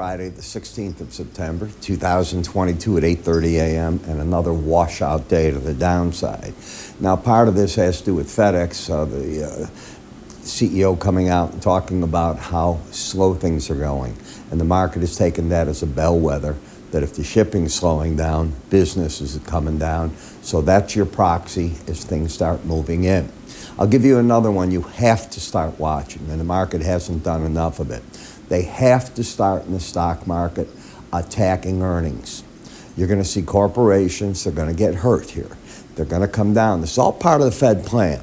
Friday, the 16th of September, 2022 at 8:30 a.m. and another washout day to the downside. Now, part of this has to do with FedEx, the CEO coming out and talking about how slow things are going. And the market has taken that as a bellwether that if the shipping's slowing down, business is coming down. So that's your proxy as things start moving in. I'll give you another one you have to start watching, and the market hasn't done enough of it. They have to start in the stock market attacking earnings. You're going to see corporations, they're going to get hurt here. They're going to come down. This is all part of the Fed plan.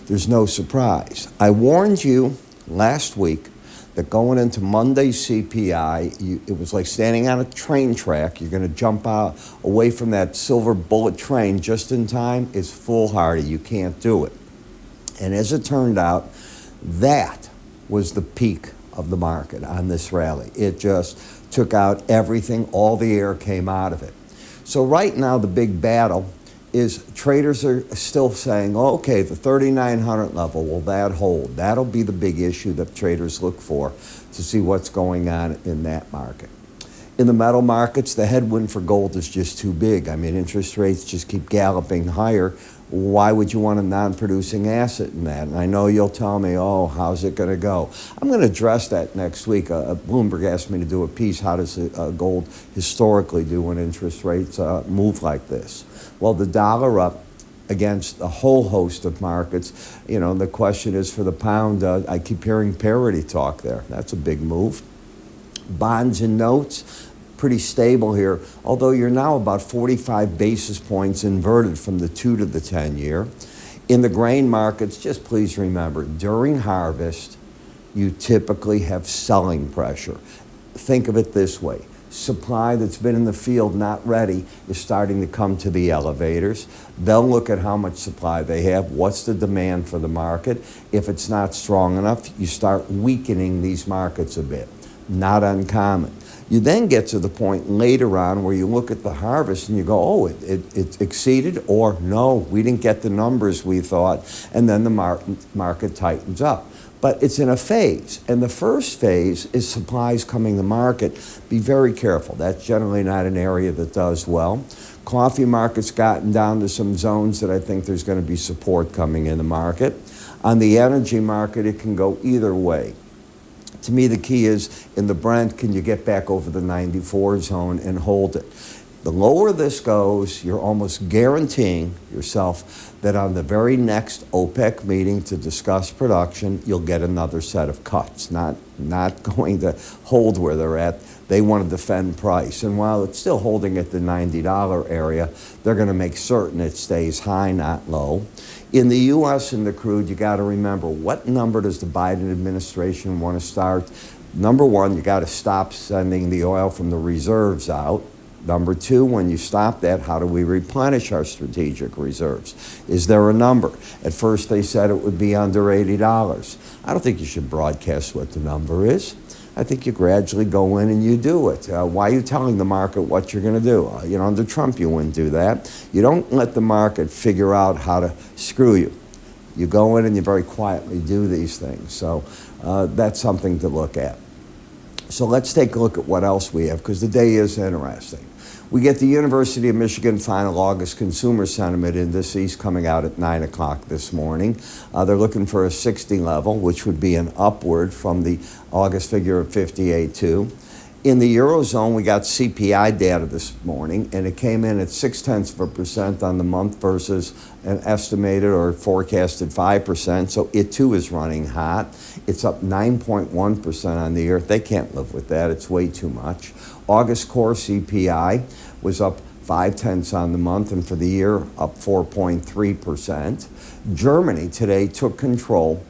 There's no surprise. I warned you last week that going into Monday's CPI, it was like standing on a train track. You're going to jump out away from that silver bullet train just in time. It's foolhardy. You can't do it. And as it turned out, that was the peak of the market on this rally. It just took out everything. All the air came out of it. So right now, the big battle is traders are still saying, oh, okay, the 3,900 level, will that hold? That'll be the big issue that traders look for to see what's going on in that market. In the metal markets, the headwind for gold is just too big. I mean, interest rates just keep galloping higher. Why would you want a non-producing asset in that? And I know you'll tell me, oh, how's it going to go? I'm going to address that next week. Bloomberg asked me to do a piece, how does gold historically do when interest rates move like this? Well, the dollar up against a whole host of markets. You know, the question is for the pound, I keep hearing parity talk there. That's a big move. Bonds and notes, pretty stable here, although you're now about 45 basis points inverted from the 2 to the 10-year. In the grain markets, just please remember, during harvest, you typically have selling pressure. Think of it this way. Supply that's been in the field not ready is starting to come to the elevators. They'll look at how much supply they have, what's the demand for the market. If it's not strong enough, you start weakening these markets a bit. Not uncommon. You then get to the point later on where you look at the harvest and you go, oh, it exceeded, or no, we didn't get the numbers we thought, and then the market tightens up. But it's in a phase, and the first phase is supplies coming to market. Be very careful. That's generally not an area that does well. Coffee market's gotten down to some zones that I think there's going to be support coming in the market. On the energy market, it can go either way. To me, the key is in the Brent, can you get back over the 94 zone and hold it? The lower this goes, you're almost guaranteeing yourself that on the very next OPEC meeting to discuss production, you'll get another set of cuts, not going to hold where they're at. They want to defend price. And while it's still holding at the $90 area, they're going to make certain it stays high, not low. In the U.S. and the crude, you got to remember, what number does the Biden administration want to start? Number one, you got to stop sending the oil from the reserves out. Number two, when you stop that, how do we replenish our strategic reserves? Is there a number? At first, they said it would be under $80. I don't think you should broadcast what the number is. I think you gradually go in and you do it. Why are you telling the market what you're going to do? Under Trump, you wouldn't do that. You don't let the market figure out how to screw you. You go in and you very quietly do these things. So that's something to look at. So let's take a look at what else we have, because the day is interesting. We get the University of Michigan final August consumer sentiment indices coming out at 9 o'clock this morning. They're looking for a 60 level, which would be an upward from the August figure of 58.2. In the Eurozone, we got CPI data this morning, and it came in at 0.6% on the month versus an estimated or forecasted 5%. So it too is running hot. It's up 9.1% on the year. They can't live with that. It's way too much. August core CPI was up 0.5 on the month, and for the year, up 4.3%. Germany today took control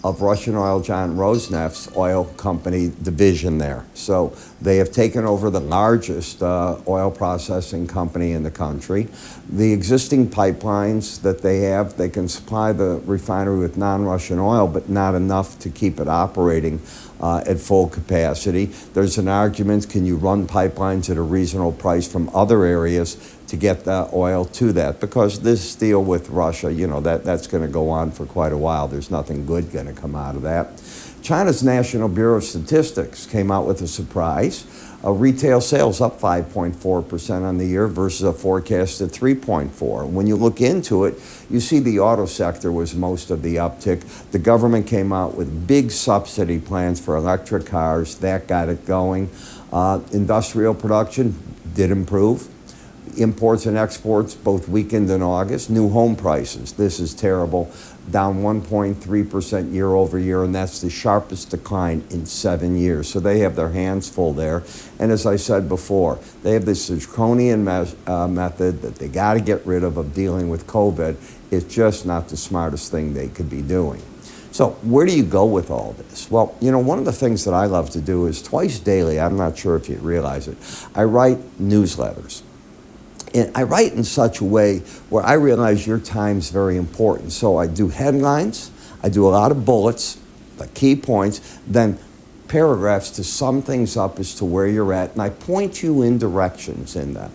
of Russian oil giant Rosneft's oil company division there. So they have taken over the largest oil processing company in the country. The existing pipelines that they have, they can supply the refinery with non-Russian oil, but not enough to keep it operating at full capacity. There's an argument, can you run pipelines at a reasonable price from other areas to get the oil to that? Because this deal with Russia, that's going to go on for quite a while. There's nothing good going to come out of that. China's National Bureau of Statistics came out with a surprise. Retail sales up 5.4% on the year versus a forecast at 3.4. When you look into it, you see the auto sector was most of the uptick. The government came out with big subsidy plans for electric cars. That got it going. Industrial production did improve. Imports and exports both weakened in August. New home prices, this is terrible, down 1.3% year over year, and that's the sharpest decline in 7 years. So they have their hands full there. And as I said before, they have this draconian method that they got to get rid of dealing with COVID. It's just not the smartest thing they could be doing. So where do you go with all this? Well, you know, one of the things that I love to do is twice daily, I'm not sure if you realize it, I write newsletters. And I write in such a way where I realize your time's very important. So I do headlines, I do a lot of bullets, the key points, then paragraphs to sum things up as to where you're at, and I point you in directions in them.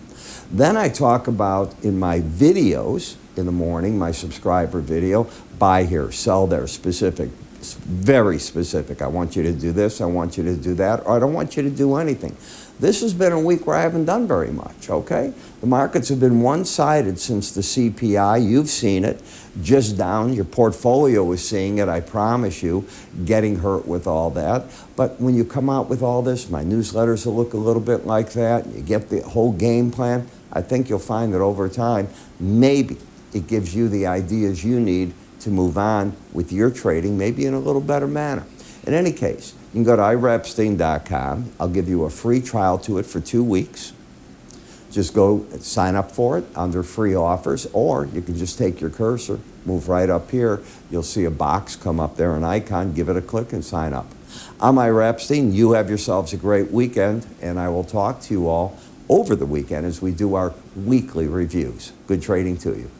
Then I talk about in my videos in the morning, my subscriber video, buy here, sell there, specific, very specific. I want you to do this, I want you to do that, or I don't want you to do anything. This has been a week where I haven't done very much, okay? The markets have been one-sided since the CPI. You've seen it, just down. Your portfolio is seeing it, I promise you, getting hurt with all that. But when you come out with all this, my newsletters will look a little bit like that. You get the whole game plan. I think you'll find that over time, maybe it gives you the ideas you need to move on with your trading, maybe in a little better manner. In any case, you can go to iraepstein.com. I'll give you a free trial to it for 2 weeks. Just go sign up for it under free offers, or you can just take your cursor, move right up here. You'll see a box come up there, an icon, give it a click and sign up. I'm Ira Epstein. You have yourselves a great weekend, and I will talk to you all over the weekend as we do our weekly reviews. Good trading to you.